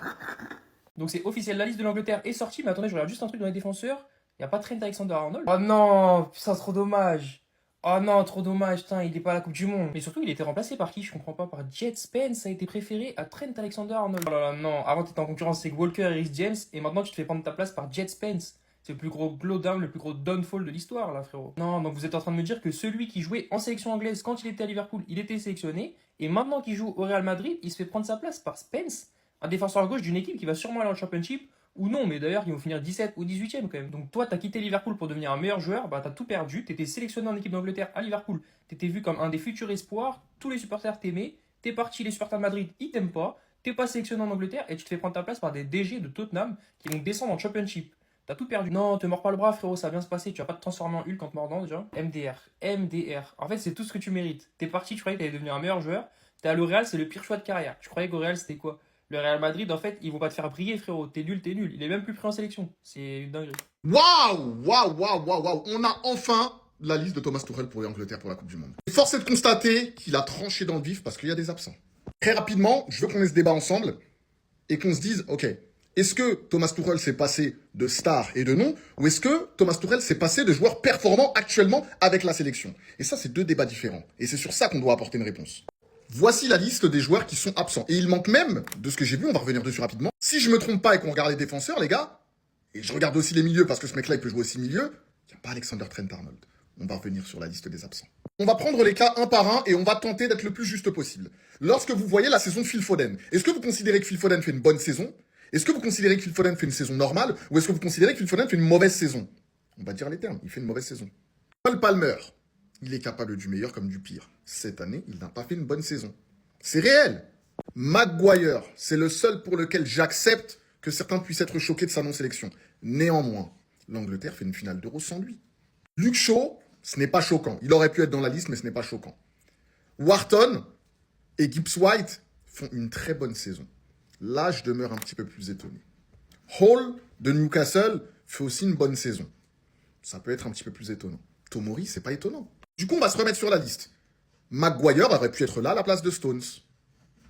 Donc c'est officiel, la liste de l'Angleterre est sortie, mais attendez, je regarde juste un truc dans les défenseurs. Il n'y a pas Trent Alexander-Arnold. Oh non, putain, trop dommage. Oh non, trop dommage, putain, il est pas à la Coupe du Monde. Mais surtout, il était remplacé par qui? Je comprends pas, par Jet Spence, a été préféré à Trent Alexander-Arnold. Oh là là, non, avant t'étais en concurrence avec Walker et Reece James, et maintenant tu te fais prendre ta place par Jet Spence. C'est le plus gros blowdown, le plus gros downfall de l'histoire, là, frérot. Non, donc vous êtes en train de me dire que celui qui jouait en sélection anglaise quand il était à Liverpool, il était sélectionné, et maintenant qu'il joue au Real Madrid, il se fait prendre sa place par Spence, un défenseur à gauche d'une équipe qui va sûrement aller en Championship, ou non, mais d'ailleurs, ils vont finir 17 ou 18e quand même. Donc toi, t'as quitté Liverpool pour devenir un meilleur joueur, bah t'as tout perdu, t'étais sélectionné en équipe d'Angleterre à Liverpool, t'étais vu comme un des futurs espoirs, tous les supporters t'aimaient, t'es parti, les supporters de Madrid, ils t'aiment pas, t'es pas sélectionné en Angleterre, et tu te fais prendre ta place par des DG de Tottenham qui vont descendre en Championship. T'as tout perdu. Non, te mords pas le bras, frérot, ça va bien se passer. Tu vas pas te transformer en Hulk en te mordant déjà. MDR. MDR. En fait, c'est tout ce que tu mérites. T'es parti, tu croyais que t'allais devenir un meilleur joueur. T'es à l'Oréal, c'est le pire choix de carrière. Tu croyais qu'au Real, c'était quoi? Le Real Madrid, en fait, ils vont pas te faire briller, frérot. T'es nul, t'es nul. Il est même plus pris en sélection. C'est une dinguerie. Waouh. On a enfin la liste de Thomas Tuchel pour l'Angleterre pour la Coupe du Monde. Force est de constater qu'il a tranché dans le vif parce qu'il y a des absents. Très rapidement, je veux qu'on ait ce débat ensemble et qu'on se dise, ok, est-ce que Thomas Tuchel s'est passé de star et de nom, ou est-ce que Thomas Tuchel s'est passé de joueur performant actuellement avec la sélection? Et ça, c'est deux débats différents. Et c'est sur ça qu'on doit apporter une réponse. Voici la liste des joueurs qui sont absents. Et il manque même, de ce que j'ai vu, on va revenir dessus rapidement. Si je me trompe pas et qu'on regarde les défenseurs, les gars, et je regarde aussi les milieux parce que ce mec-là, il peut jouer aussi milieu, il n'y a pas Alexander Trent-Arnold. On va revenir sur la liste des absents. On va prendre les cas un par un et on va tenter d'être le plus juste possible. Lorsque vous voyez la saison de Phil Foden, est-ce que vous considérez que Phil Foden fait une bonne saison? Est-ce que vous considérez que Phil Foden fait une saison normale? Ou est-ce que vous considérez que Phil Foden fait une mauvaise saison? On va dire les termes, il fait une mauvaise saison. Cole Palmer, il est capable du meilleur comme du pire. Cette année, il n'a pas fait une bonne saison. C'est réel. Maguire, c'est le seul pour lequel j'accepte que certains puissent être choqués de sa non-sélection. Néanmoins, l'Angleterre fait une finale d'Euro sans lui. Luke Shaw, ce n'est pas choquant. Il aurait pu être dans la liste, mais ce n'est pas choquant. Wharton et Gibbs White font une très bonne saison. Là, je demeure un petit peu plus étonné. Hall de Newcastle fait aussi une bonne saison. Ça peut être un petit peu plus étonnant. Tomori, c'est pas étonnant. Du coup, on va se remettre sur la liste. Maguire aurait pu être là à la place de Stones.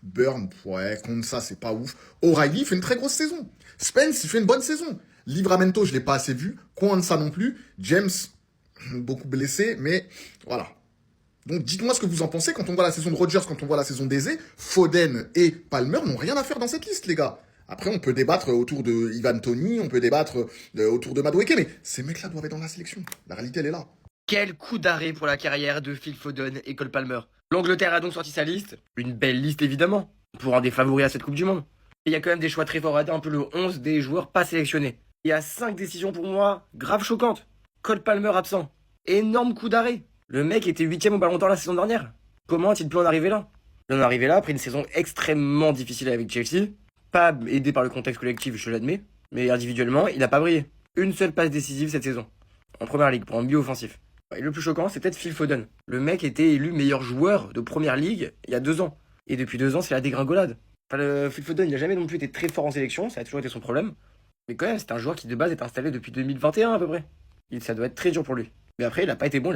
Burn, ouais, contre ça, c'est pas ouf. O'Reilly fait une très grosse saison. Spence, il fait une bonne saison. Livramento, je l'ai pas assez vu. Kwanza non plus. James, beaucoup blessé, mais voilà. Donc dites-moi ce que vous en pensez quand on voit la saison de Rodgers, quand on voit la saison d'Eze. Foden et Palmer n'ont rien à faire dans cette liste, les gars. Après, on peut débattre autour de Ivan Toney, on peut débattre autour de Madueke, mais ces mecs-là doivent être dans la sélection. La réalité, elle est là. Quel coup d'arrêt pour la carrière de Phil Foden et Cole Palmer. L'Angleterre a donc sorti sa liste. Une belle liste évidemment, pour un des favoris à cette Coupe du Monde. Et il y a quand même des choix très forts à dire, un peu le 11 des joueurs pas sélectionnés. Il y a 5 décisions pour moi grave choquantes. Cole Palmer absent. Énorme coup d'arrêt. Le mec était 8ème au Ballon d'Or la saison dernière. Comment a-t-il pu en arriver là? Il en est arrivé là après une saison extrêmement difficile avec Chelsea. Pas aidé par le contexte collectif, je l'admets. Mais individuellement, il n'a pas brillé. Une seule passe décisive cette saison. En première ligue, pour un milieu offensif. Et le plus choquant, c'est peut-être Phil Foden. Le mec était élu meilleur joueur de première ligue il y a 2 ans. Et depuis 2 ans, c'est la dégringolade. Enfin, Phil Foden, il n'a jamais non plus été très fort en sélection, ça a toujours été son problème. Mais quand même, c'est un joueur qui de base est installé depuis 2021 à peu près. Ça doit être très dur pour lui. Mais après, il a pas été bon.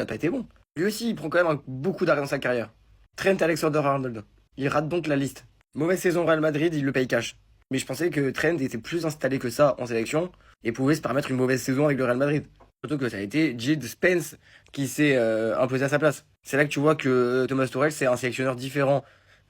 Lui aussi, il prend quand même beaucoup d'arrêt dans sa carrière. Trent Alexander-Arnold. Il rate donc la liste. Mauvaise saison Real Madrid, il le paye cash. Mais je pensais que Trent était plus installé que ça en sélection et pouvait se permettre une mauvaise saison avec le Real Madrid. Surtout que ça a été Jet Spence qui s'est imposé à sa place. C'est là que tu vois que Thomas Tuchel, c'est un sélectionneur différent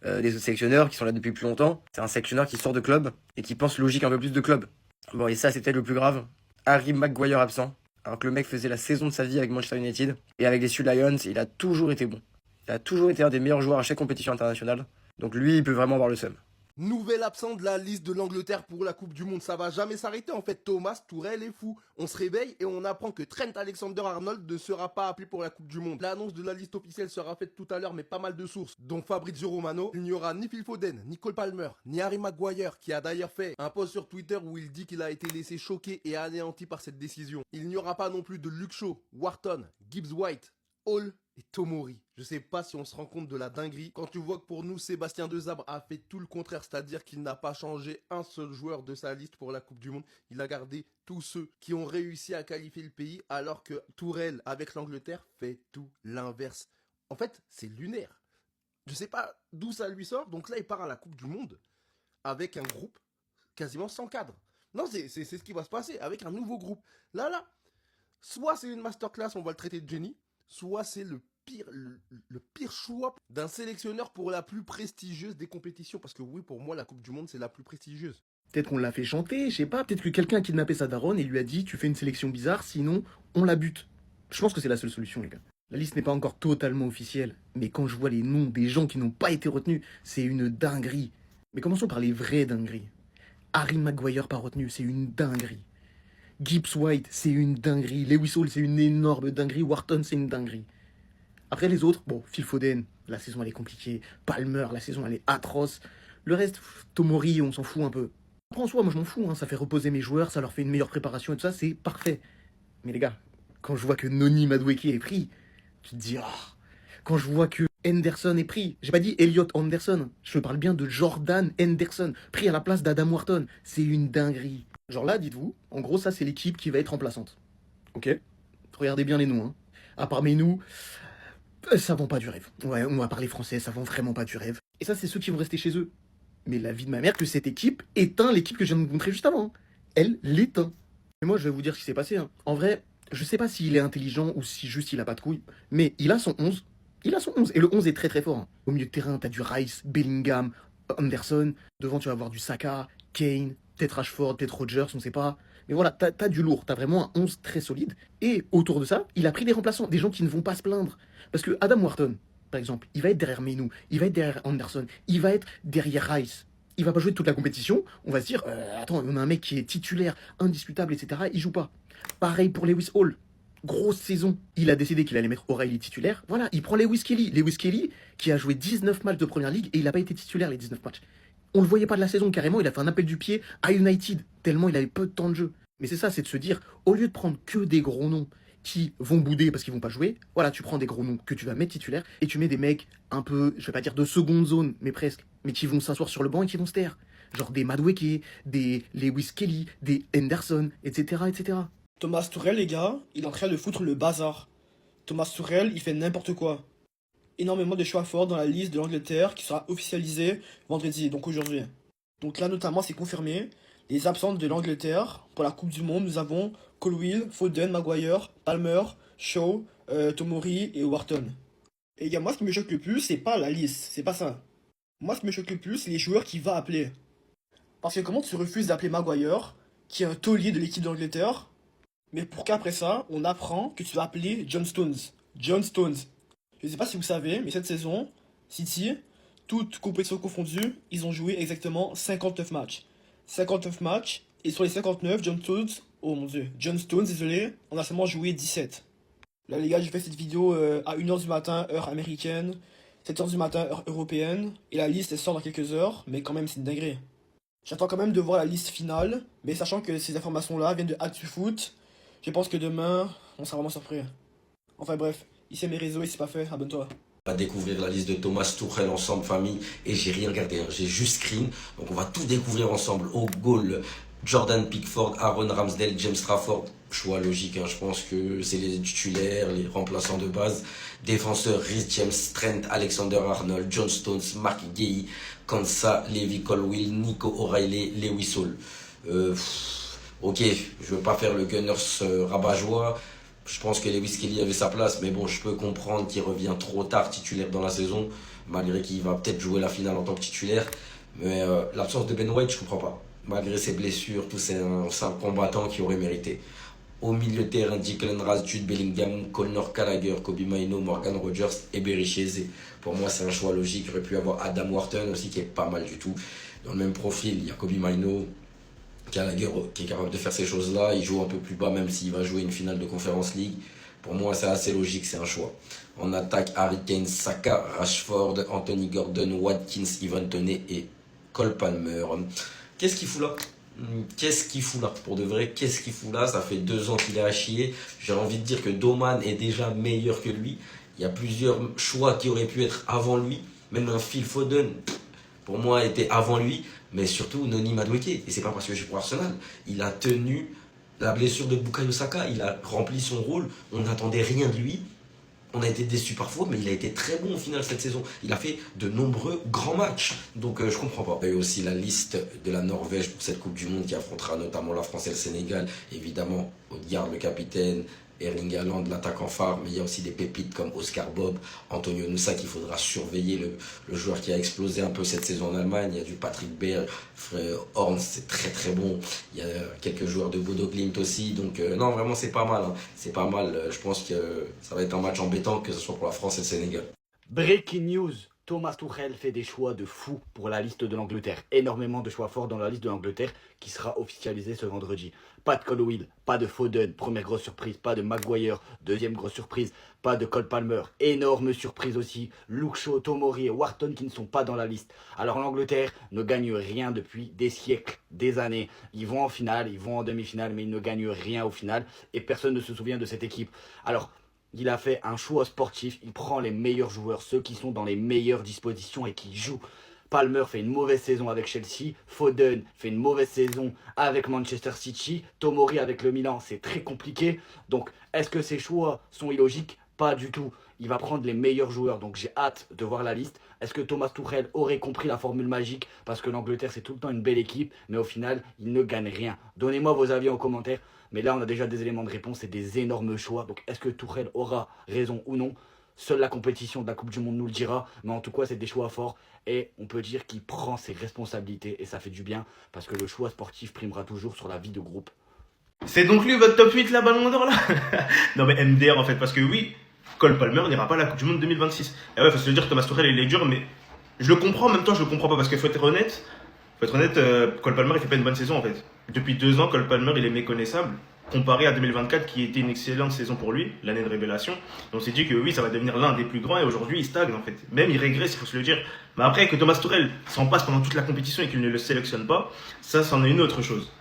des autres sélectionneurs qui sont là depuis plus longtemps. C'est un sélectionneur qui sort de club et qui pense logique un peu plus de club. Bon, et ça, c'est peut-être le plus grave. Harry Maguire absent. Alors que le mec faisait la saison de sa vie avec Manchester United. Et avec les Sioux Lions, il a toujours été bon. Il a toujours été un des meilleurs joueurs à chaque compétition internationale. Donc lui, il peut vraiment avoir le seum. Nouvel absent de la liste de l'Angleterre pour la Coupe du Monde. Ça va jamais s'arrêter en fait. Thomas Tuchel est fou. On se réveille et on apprend que Trent Alexander-Arnold ne sera pas appelé pour la Coupe du Monde. L'annonce de la liste officielle sera faite tout à l'heure, mais pas mal de sources, dont Fabrizio Romano. Il n'y aura ni Phil Foden, ni Cole Palmer, ni Harry Maguire, qui a d'ailleurs fait un post sur Twitter où il dit qu'il a été laissé choqué et anéanti par cette décision. Il n'y aura pas non plus de Luke Shaw, Wharton, Gibbs White, Hall et Tomori. Je sais pas si on se rend compte de la dinguerie quand tu vois que pour nous, Sébastien Desabre a fait tout le contraire, c'est-à-dire qu'il n'a pas changé un seul joueur de sa liste pour la Coupe du Monde. Il a gardé tous ceux qui ont réussi à qualifier le pays, alors que Tourelle, avec l'Angleterre, fait tout l'inverse. En fait, c'est lunaire. Je sais pas d'où ça lui sort. Donc là, il part à la Coupe du Monde avec un groupe quasiment sans cadre. Non, c'est ce qui va se passer avec un nouveau groupe. Là, soit c'est une masterclass, on va le traiter de génie, soit c'est le pire choix d'un sélectionneur pour la plus prestigieuse des compétitions. Parce que oui, pour moi, la Coupe du Monde, c'est la plus prestigieuse. Peut-être qu'on l'a fait chanter, je sais pas, peut-être que quelqu'un a kidnappé sa daronne et lui a dit tu fais une sélection bizarre, sinon on la bute. Je pense que c'est la seule solution, les gars. La liste n'est pas encore totalement officielle, mais quand je vois les noms des gens qui n'ont pas été retenus, c'est une dinguerie. Mais commençons par les vraies dingueries. Harry Maguire pas retenu, c'est une dinguerie. Gibbs White, c'est une dinguerie. Lewis Hall, c'est une énorme dinguerie. Wharton, c'est une dinguerie. Après les autres, bon, Phil Foden, la saison elle est compliquée. Palmer, la saison elle est atroce. Le reste, Tomori, on s'en fout un peu. Après en soi, moi je m'en fous, hein, ça fait reposer mes joueurs, ça leur fait une meilleure préparation et tout ça, c'est parfait. Mais les gars, quand je vois que Noni Madueke est pris, tu te dis, ah. Quand je vois que Henderson est pris, j'ai pas dit Elliot Anderson, je parle bien de Jordan Henderson, pris à la place d'Adam Wharton, c'est une dinguerie. Genre là, dites-vous, en gros ça c'est l'équipe qui va être remplaçante. Ok? Regardez bien les noms, hein. À part Menou, ça vend pas du rêve. Ouais, on va parler français, ça vend vraiment pas du rêve. Et ça c'est ceux qui vont rester chez eux. Mais la vie de ma mère que cette équipe éteint l'équipe que je viens de vous montrer juste avant. Elle l'éteint. Mais moi je vais vous dire ce qui s'est passé. Hein. En vrai, je sais pas s'il est intelligent ou si juste il a pas de couilles, mais il a son 11. Il a son 11 et le 11 est très très fort. Hein. Au milieu de terrain, t'as du Rice, Bellingham, Anderson. Devant, tu vas avoir du Saka, Kane, peut-être Rashford, peut-être Rodgers, on sait pas. Mais voilà, t'as du lourd, t'as vraiment un 11 très solide. Et autour de ça, il a pris des remplaçants, des gens qui ne vont pas se plaindre. Parce que Adam Wharton, par exemple, il va être derrière Menou, il va être derrière Anderson, il va être derrière Rice. Il va pas jouer toute la compétition, on va se dire, attends, on a un mec qui est titulaire, indiscutable, etc. Il joue pas. Pareil pour Lewis Hall. Grosse saison. Il a décidé qu'il allait mettre O'Reilly titulaire. Voilà, il prend Lewis Kelly. Lewis Kelly, qui a joué 19 matchs de Première Ligue et il n'a pas été titulaire les 19 matchs. On le voyait pas de la saison, carrément, il a fait un appel du pied à United, tellement il avait peu de temps de jeu. Mais c'est ça, c'est de se dire, au lieu de prendre que des gros noms qui vont bouder parce qu'ils vont pas jouer, voilà, tu prends des gros noms que tu vas mettre titulaires et tu mets des mecs un peu, je vais pas dire de seconde zone, mais presque, mais qui vont s'asseoir sur le banc et qui vont se taire. Genre des Madueke, des Lewis Kelly, des Henderson, etc., etc. Thomas Tuchel, les gars, il est en train de foutre le bazar. Thomas Tuchel, il fait n'importe quoi. Énormément de choix forts dans la liste de l'Angleterre qui sera officialisée vendredi, donc aujourd'hui. Donc là, notamment, c'est confirmé. Les absentes de l'Angleterre pour la Coupe du Monde, nous avons Colwill, Foden, Maguire, Palmer, Shaw, Tomori et Wharton. Et les gars, moi, ce qui me choque le plus, c'est pas la liste, c'est pas ça. Moi, ce qui me choque le plus, c'est les joueurs qu'il va appeler. Parce que comment tu refuses d'appeler Maguire, qui est un taulier de l'équipe d'Angleterre, mais pour qu'après ça, on apprend que tu vas appeler John Stones. John Stones. Je sais pas si vous savez, mais cette saison, City, toutes compétitions confondues, ils ont joué exactement 59 matchs. 59 matchs, et sur les 59, John Stones, désolé, on a seulement joué 17. Là les gars, j'ai fait cette vidéo à 1h du matin, heure américaine, 7h du matin, heure européenne, et la liste elle sort dans quelques heures, mais quand même c'est une dinguerie. J'attends quand même de voir la liste finale, mais sachant que ces informations-là viennent de ActuFoot, je pense que demain, on sera vraiment surpris. Enfin bref, ici mes réseaux et si c'est pas fait, abonne-toi. On va découvrir la liste de Thomas Tuchel ensemble, famille, et j'ai rien regardé, hein. J'ai juste screen, donc on va tout découvrir ensemble. Au goal, Jordan Pickford, Aaron Ramsdale, James Trafford, choix logique, hein. Je pense que c'est les titulaires, les remplaçants de base. Défenseurs, Reece James, Trent, Alexander-Arnold, John Stones, Mark Guehi, Konsa, Levi Colwill, Nico O'Reilly, Lewis Hall. Ok, je veux pas faire le Gunners rabat-joie. Je pense que Lewis Kelly avait sa place, mais bon, je peux comprendre qu'il revient trop tard titulaire dans la saison, malgré qu'il va peut-être jouer la finale en tant que titulaire. Mais l'absence de Ben White, je comprends pas. Malgré ses blessures, tout c'est un combattant qui aurait mérité. Au milieu de terrain, Declan Rice, Jude Bellingham, Conor Gallagher, Kobe Mainoo, Morgan Rogers et Berichez. Pour moi, c'est un choix logique. Il aurait pu avoir Adam Wharton aussi, qui est pas mal du tout. Dans le même profil, il y a Kobe Mainoo, Gallagher qui est capable de faire ces choses-là. Il joue un peu plus bas, même s'il va jouer une finale de Conference League. Pour moi, c'est assez logique, c'est un choix. En attaque, Harry Kane, Saka, Rashford, Anthony Gordon, Watkins, Ivan Toney et Cole Palmer. Qu'est-ce qu'il fout là? Qu'est-ce qu'il fout là? Pour de vrai, qu'est-ce qu'il fout là? Ça fait 2 ans qu'il est à chier. J'ai envie de dire que Doman est déjà meilleur que lui. Il y a plusieurs choix qui auraient pu être avant lui. Même un Phil Foden, pour moi, était avant lui. Mais surtout, Noni Madueke. Et c'est pas parce que je suis pour Arsenal. Il a tenu la blessure de Bukayo Saka. Il a rempli son rôle. On n'attendait rien de lui. On a été déçus parfois, mais il a été très bon au final cette saison. Il a fait de nombreux grands matchs. Donc je comprends pas. Il y a eu aussi la liste de la Norvège pour cette Coupe du Monde qui affrontera notamment la France et le Sénégal. Évidemment, Odegaard le capitaine, Erling Haaland l'attaquant phare, mais il y a aussi des pépites comme Oscar Bob, Antonio Nusa qu'il faudra surveiller, le joueur qui a explosé un peu cette saison en Allemagne. Il y a du Patrick Berg, Horn, c'est très très bon. Il y a quelques joueurs de Bodo Glimt aussi. Donc non, vraiment c'est pas mal. Hein. C'est pas mal. Je pense que ça va être un match embêtant, que ce soit pour la France et le Sénégal. Breaking news. Thomas Tuchel fait des choix de fou pour la liste de l'Angleterre. Énormément de choix forts dans la liste de l'Angleterre qui sera officialisée ce vendredi. Pas de Colwill, pas de Foden, première grosse surprise. Pas de Maguire, deuxième grosse surprise. Pas de Cole Palmer, énorme surprise aussi. Luke Shaw, Tomori et Wharton qui ne sont pas dans la liste. Alors l'Angleterre ne gagne rien depuis des siècles, des années. Ils vont en finale, ils vont en demi-finale, mais ils ne gagnent rien au final. Et personne ne se souvient de cette équipe. Alors, il a fait un choix sportif, il prend les meilleurs joueurs, ceux qui sont dans les meilleures dispositions et qui jouent. Palmer fait une mauvaise saison avec Chelsea, Foden fait une mauvaise saison avec Manchester City, Tomori avec le Milan, c'est très compliqué. Donc, est-ce que ces choix sont illogiques? Pas du tout. Il va prendre les meilleurs joueurs, donc j'ai hâte de voir la liste. Est-ce que Thomas Tuchel aurait compris la formule magique? Parce que l'Angleterre, c'est tout le temps une belle équipe, mais au final, il ne gagne rien. Donnez-moi vos avis en commentaire. Mais là, on a déjà des éléments de réponse et des énormes choix. Donc, est-ce que Tuchel aura raison ou non? Seule la compétition de la Coupe du Monde nous le dira. Mais en tout cas, c'est des choix forts. Et on peut dire qu'il prend ses responsabilités. Et ça fait du bien. Parce que le choix sportif primera toujours sur la vie de groupe. C'est donc lui votre top 8 là, Ballon d'Or là? Non mais MDR en fait, parce que oui, Cole Palmer n'ira pas à la Coupe du Monde 2026. Et ouais, faut se le dire, Thomas Tuchel il est dur, mais je le comprends, en même temps je le comprends pas, parce qu'il faut être honnête, Cole Palmer il fait pas une bonne saison en fait. Depuis 2 ans, Cole Palmer il est méconnaissable, comparé à 2024 qui était une excellente saison pour lui, l'année de révélation. On s'est dit que oui, ça va devenir l'un des plus grands, et aujourd'hui il stagne en fait. Même il régresse, il faut se le dire. Mais après que Thomas Tuchel s'en passe pendant toute la compétition et qu'il ne le sélectionne pas, ça c'en est une autre chose.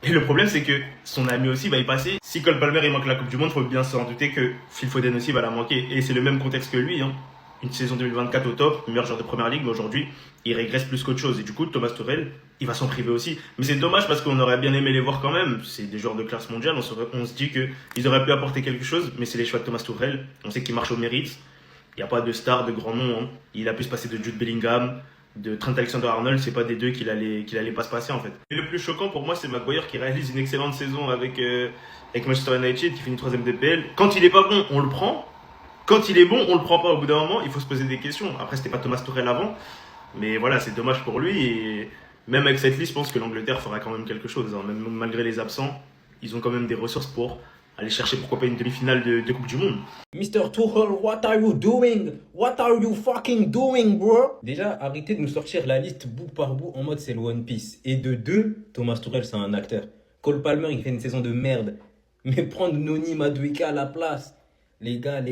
Et le problème, c'est que son ami aussi va y passer. Si Cole Palmer il manque la Coupe du Monde, il faut bien s'en douter que Phil Foden aussi va la manquer. Et c'est le même contexte que lui. Hein. Une saison 2024 au top, meilleur joueur de première ligue, mais aujourd'hui, il régresse plus qu'autre chose. Et du coup, Thomas Tuchel, il va s'en priver aussi. Mais c'est dommage parce qu'on aurait bien aimé les voir quand même. C'est des joueurs de classe mondiale. On se dit qu'ils auraient pu apporter quelque chose, mais c'est les choix de Thomas Tuchel. On sait qu'il marche au mérite. Il n'y a pas de star, de grand nom. Hein. Il a pu se passer de Jude Bellingham, de Trent Alexander-Arnold, c'est pas des deux qu'il allait pas se passer en fait. Et le plus choquant pour moi, c'est Maguire qui réalise une excellente saison avec Manchester United, qui finit 3ème DPL. Quand il est pas bon, on le prend. Quand il est bon, on le prend pas. Au bout d'un moment, il faut se poser des questions. Après, c'était pas Thomas Tuchel avant, mais voilà, c'est dommage pour lui. Et même avec cette liste, je pense que l'Angleterre fera quand même quelque chose. Hein. Même malgré les absents, ils ont quand même des ressources pour aller chercher pourquoi pas une demi-finale de Coupe du Monde. Mr. Tuchel, what are you doing? What are you fucking doing, bro? Déjà, arrêtez de nous sortir la liste bout par bout en mode c'est le One Piece. Et de deux, Thomas Tuchel, c'est un acteur. Cole Palmer, il fait une saison de merde. Mais prendre Noni Madueke à la place, les gars,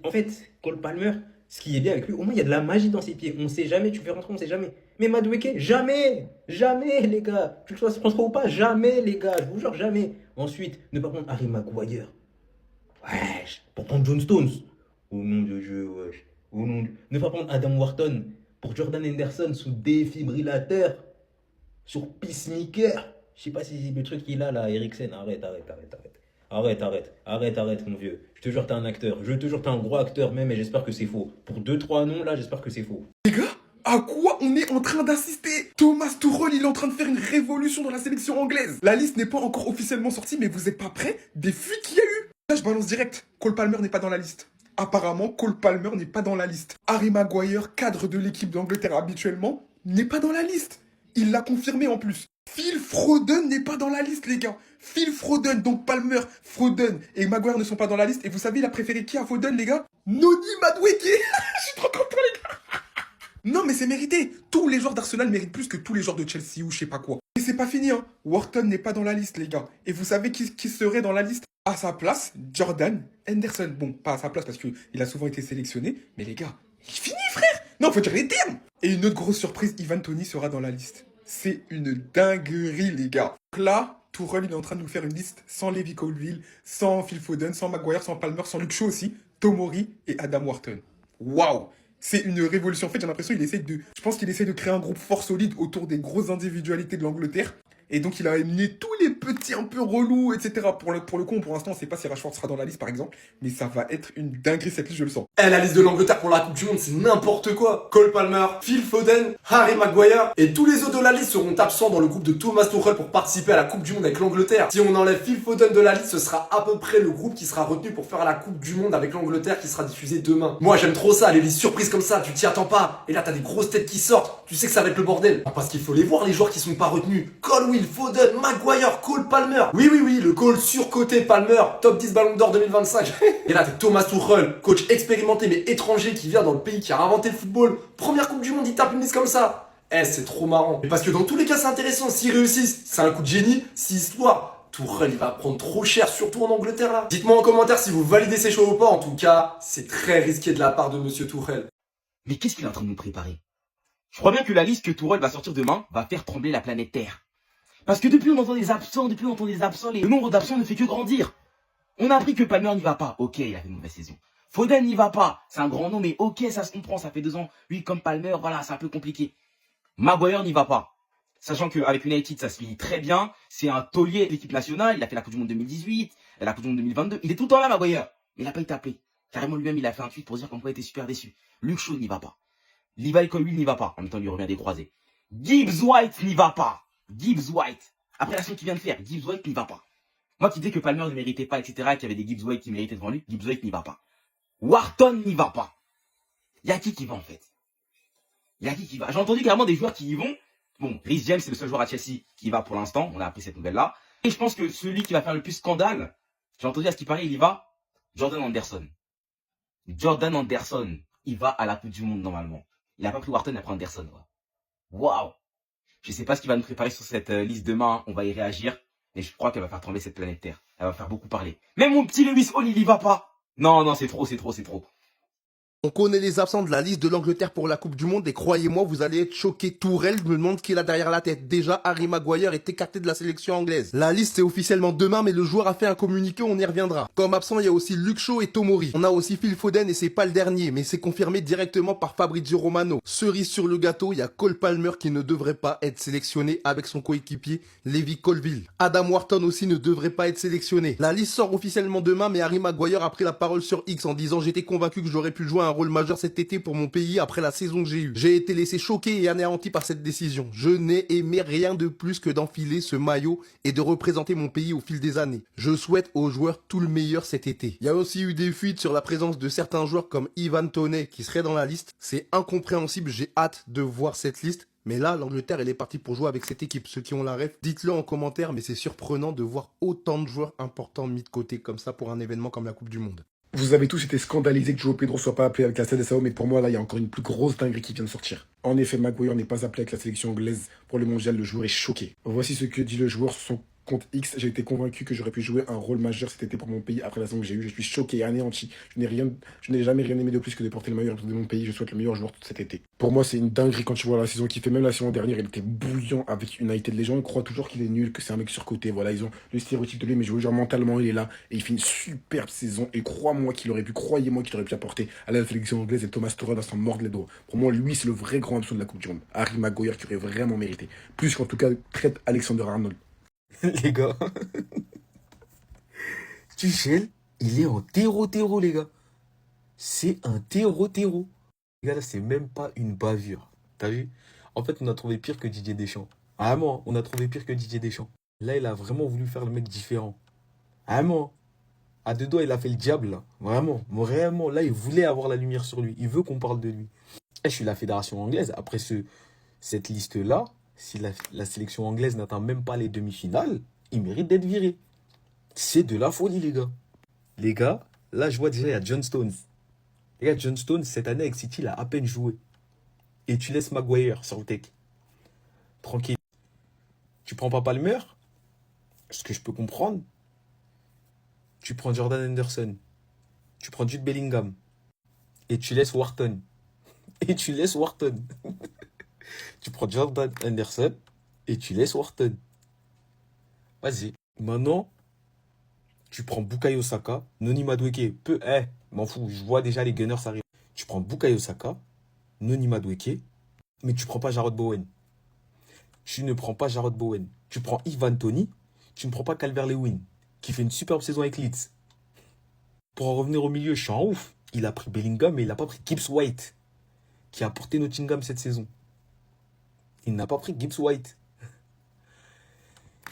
en fait, Cole Palmer, ce qui est bien avec lui, au moins il y a de la magie dans ses pieds. On sait jamais, tu fais rentrer, on sait jamais. Mais Madueke, jamais, les gars. Tu le fasses rentrer ou pas, jamais, les gars. Je vous jure, jamais. Ensuite, ne pas prendre Harry Maguire. Wesh, pour prendre John Stones. Au nom de Dieu, wesh. Au nom de... Ne pas prendre Adam Wharton pour Jordan Henderson sous défibrillateur. Sur Peacemaker. Je sais pas si c'est le truc qu'il a là, Eriksen. Arrête, mon vieux. Je te jure, t'es un acteur. Je te jure, t'es un gros acteur même, et j'espère que c'est faux. Pour 2-3 noms là, j'espère que c'est faux. Les gars, à quoi on est en train d'assister? Thomas Tuchel, il est en train de faire une révolution dans la sélection anglaise. La liste n'est pas encore officiellement sortie, mais vous êtes pas prêts des fuites qu'il y a eu. Là, je balance direct. Cole Palmer n'est pas dans la liste. Apparemment, Cole Palmer n'est pas dans la liste. Harry Maguire, cadre de l'équipe d'Angleterre habituellement, n'est pas dans la liste. Il l'a confirmé en plus. Phil Foden n'est pas dans la liste, les gars. Phil Foden, donc Palmer, Foden et Maguire ne sont pas dans la liste. Et vous savez, il a préféré qui à Foden, les gars? Noni Madueke. Je suis trop content, les gars. Non, mais c'est mérité. Tous les joueurs d'Arsenal méritent plus que tous les joueurs de Chelsea ou je sais pas quoi. Et c'est pas fini, hein. Wharton n'est pas dans la liste, les gars. Et vous savez qui serait dans la liste? À sa place, Jordan Henderson. Bon, pas à sa place parce qu'il a souvent été sélectionné. Mais les gars, il finit, frère. Non, faut dire les termes. Et une autre grosse surprise, Ivan Toney sera dans la liste. C'est une dinguerie, les gars. Là, Tuchel, il est en train de nous faire une liste sans Levi Colwill, sans Phil Foden, sans Maguire, sans Palmer, sans Luke Shaw aussi, Tomori et Adam Wharton. Waouh! C'est une révolution. En fait, j'ai l'impression je pense qu'il essaie de créer un groupe fort solide autour des grosses individualités de l'Angleterre. Et donc, il a amené tous les petits un peu relous, etc. Pour le coup, pour l'instant, on sait pas si Rashford sera dans la liste, par exemple, mais ça va être une dinguerie cette liste, je le sens. Eh, la liste de l'Angleterre pour la Coupe du Monde, c'est n'importe quoi. Cole Palmer, Phil Foden, Harry Maguire et tous les autres de la liste seront absents dans le groupe de Thomas Tuchel pour participer à la Coupe du Monde avec l'Angleterre. Si on enlève Phil Foden de la liste, ce sera à peu près le groupe qui sera retenu pour faire la Coupe du Monde avec l'Angleterre qui sera diffusée demain. Moi, j'aime trop ça, les listes surprises comme ça, tu t'y attends pas. Et là, t'as des grosses têtes qui sortent, tu sais que ça va être le bordel. Parce qu'il faut les voir, les joueurs qui sont pas retenus. Colwill, Foden, Maguire, Cole Palmer. Oui, le Cole surcoté Palmer, top 10 Ballon d'Or 2025. Et là, t'es Thomas Tuchel, coach expérimenté mais étranger qui vient dans le pays qui a inventé le football. Première Coupe du Monde, il tape une liste comme ça. Eh, c'est trop marrant. Et parce que dans tous les cas, c'est intéressant. S'ils réussissent, c'est un coup de génie. Si histoire, Tuchel, il va prendre trop cher, surtout en Angleterre là. Dites-moi en commentaire si vous validez ces choix ou pas. En tout cas, c'est très risqué de la part de Monsieur Tuchel. Mais qu'est-ce qu'il est en train de nous préparer? Je crois bien que la liste que Tuchel va sortir demain va faire trembler la planète Terre. Parce que depuis on entend des absents, le nombre d'absents ne fait que grandir. On a appris que Palmer n'y va pas. Ok, il a fait une mauvaise saison. Foden n'y va pas. C'est un grand nom, mais ok, ça se comprend, ça fait 2 ans. Oui, comme Palmer, voilà, c'est un peu compliqué. Maguire n'y va pas. Sachant qu'avec United, ça se finit très bien. C'est un taulier de l'équipe nationale. Il a fait la Coupe du Monde 2018, la Coupe du Monde 2022. Il est tout le temps là, Maguire. Il n'a pas été appelé. Carrément lui-même, il a fait un tweet pour dire qu'on pourrait être super déçu. Luke Shaw n'y va pas. Levi Colwill n'y va pas. En même temps, il lui revient des croisés. Gibbs White n'y va pas. Gibbs White. Après l'action qu'il vient de faire, Gibbs White n'y va pas. Moi qui disais que Palmer ne méritait pas, etc., qu'il y avait des Gibbs White qui méritaient devant lui, Gibbs White n'y va pas. Wharton n'y va pas. Y a qui va en fait? Y a qui va? J'ai entendu carrément des joueurs qui y vont. Bon, Reece James c'est le seul joueur à Chelsea qui y va pour l'instant. On a appris cette nouvelle-là. Et je pense que celui qui va faire le plus scandale, j'ai entendu à ce qui paraît, il y va, Jordan Anderson. Jordan Anderson, il va à la Coupe du Monde normalement. Il a pas pris Wharton, il a pris Anderson. Waouh! Je sais pas ce qu'il va nous préparer sur cette liste demain. On va y réagir. Mais je crois qu'elle va faire trembler cette planète Terre. Elle va faire beaucoup parler. Même mon petit Lewis Hall, il y va pas. Non, c'est trop. On connaît les absents de la liste de l'Angleterre pour la Coupe du Monde et croyez-moi, vous allez être choqués. Tourelle, je me demande qui est là derrière la tête. Déjà, Harry Maguire est écarté de la sélection anglaise. La liste est officiellement demain, mais le joueur a fait un communiqué, on y reviendra. Comme absent, il y a aussi Luke Shaw et Tomori. On a aussi Phil Foden et c'est pas le dernier, mais c'est confirmé directement par Fabrizio Romano. Cerise sur le gâteau, il y a Cole Palmer qui ne devrait pas être sélectionné avec son coéquipier Levi Colwill. Adam Wharton aussi ne devrait pas être sélectionné. La liste sort officiellement demain, mais Harry Maguire a pris la parole sur X en disant « J'étais convaincu que j'aurais pu jouer un rôle majeur cet été pour mon pays après la saison que j'ai eue. J'ai été laissé choqué et anéanti par cette décision. Je n'ai aimé rien de plus que d'enfiler ce maillot et de représenter mon pays au fil des années. Je souhaite aux joueurs tout le meilleur cet été. » Il y a aussi eu des fuites sur la présence de certains joueurs comme Ivan Toney qui serait dans la liste. C'est incompréhensible, j'ai hâte de voir cette liste. Mais là, l'Angleterre, elle est partie pour jouer avec cette équipe. Ceux qui ont la ref, dites-le en commentaire, mais c'est surprenant de voir autant de joueurs importants mis de côté comme ça pour un événement comme la Coupe du Monde. Vous avez tous été scandalisés que Joao Pedro soit pas appelé avec la CDSAO, mais pour moi, là, il y a encore une plus grosse dinguerie qui vient de sortir. En effet, Maguire n'est pas appelé avec la sélection anglaise pour le mondial, le joueur est choqué. Voici ce que dit le joueur sur son compte X. J'ai été convaincu que j'aurais pu jouer un rôle majeur cet été pour mon pays après la saison que j'ai eue. Je suis choqué et anéanti. Je n'ai jamais rien aimé de plus que de porter le maillot de mon pays. Je souhaite le meilleur joueur cet été. Pour moi, c'est une dinguerie quand tu vois la saison qu'il fait. Même la saison dernière, il était bouillant avec United. Les gens croient toujours qu'il est nul, que c'est un mec surcoté. Voilà, ils ont le stéréotype de lui, mais je veux dire, mentalement, il est là et il fait une superbe saison. Et croyez-moi qu'il aurait pu apporter à la sélection anglaise et Thomas Tuchel va s'en mordre les doigts. Pour moi, lui, c'est le vrai grand absent de la Coupe du Monde. Harry Maguire qui aurait vraiment mérité. Plus qu'en tout cas, traite Alexander-Arnold. Les gars. Tuchel, il est en terreau, les gars. C'est un terreau. Les gars, là, c'est même pas une bavure. T'as vu? En fait, on a trouvé pire que Didier Deschamps. Vraiment, on a trouvé pire que Didier Deschamps. Là, il a vraiment voulu faire le mec différent. Vraiment. À 2 doigts, il a fait le diable, là. Vraiment, là, il voulait avoir la lumière sur lui. Il veut qu'on parle de lui. Et je suis la fédération anglaise. Après cette liste-là, si la sélection anglaise n'atteint même pas les demi-finales, il mérite d'être viré. C'est de la folie, les gars. Les gars, là, je vois déjà, il y a John Stones. Les gars, John Stones, cette année avec City, il a à peine joué. Et tu laisses Maguire sur le tech. Tranquille. Tu prends pas Palmer, ce que je peux comprendre. Tu prends Jordan Henderson. Tu prends Jude Bellingham. Et tu laisses Wharton. Tu prends Jordan Henderson et tu laisses Wharton. Vas-y. Maintenant, tu prends Bukayo Saka, Noni Madueke. M'en fous, je vois déjà les Gunners arriver. Tu prends Bukayo Saka, Noni Madueke, mais tu prends pas Jarrod Bowen. Tu ne prends pas Jarrod Bowen. Tu prends Ivan Toney, Tu ne prends pas Calvert-Lewin, qui fait une superbe saison avec Leeds. Pour en revenir au milieu, je suis en ouf. Il a pris Bellingham, mais il n'a pas pris Gibbs White, qui a porté Nottingham cette saison. Il n'a pas pris Gibbs White.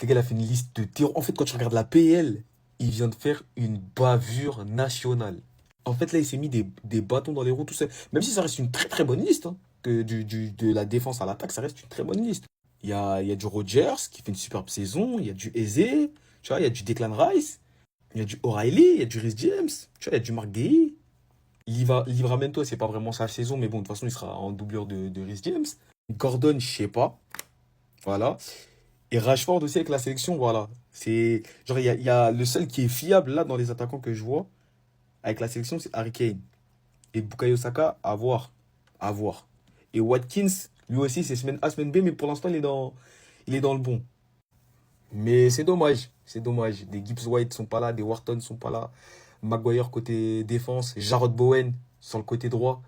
Le gars, il a fait une liste de terror. En fait, quand tu regardes la PL, il vient de faire une bavure nationale. En fait, là, il s'est mis des bâtons dans les roues tout seul. Même si ça reste une très très bonne liste, hein, que de la défense à l'attaque, ça reste une très bonne liste. Il y a du Rodgers qui fait une superbe saison. Il y a du Eze. Tu vois, il y a du Declan Rice. Il y a du O'Reilly. Il y a du Rhys James. Tu vois, il y a du Mark Guéhi. Livramento, c'est pas vraiment sa saison, mais bon, de toute façon, il sera en doublure de Rhys James. Gordon, je sais pas. Voilà. Et Rashford aussi avec la sélection, voilà. C'est genre, il y a le seul qui est fiable là dans les attaquants que je vois avec la sélection, c'est Harry Kane. Et Bukayo Saka, à voir. À voir. Et Watkins, lui aussi, c'est semaine A, semaine B, mais pour l'instant, il est dans le bon. Mais c'est dommage. C'est dommage. Des Gibbs White sont pas là, des Wharton sont pas là. Maguire côté défense, Jarrod Bowen sur le côté droit.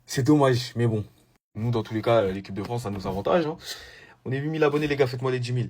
C'est dommage, mais bon. Nous, dans tous les cas, l'équipe de France, ça nous avantage. Hein. On est 8000 abonnés, les gars, faites-moi les 10 000.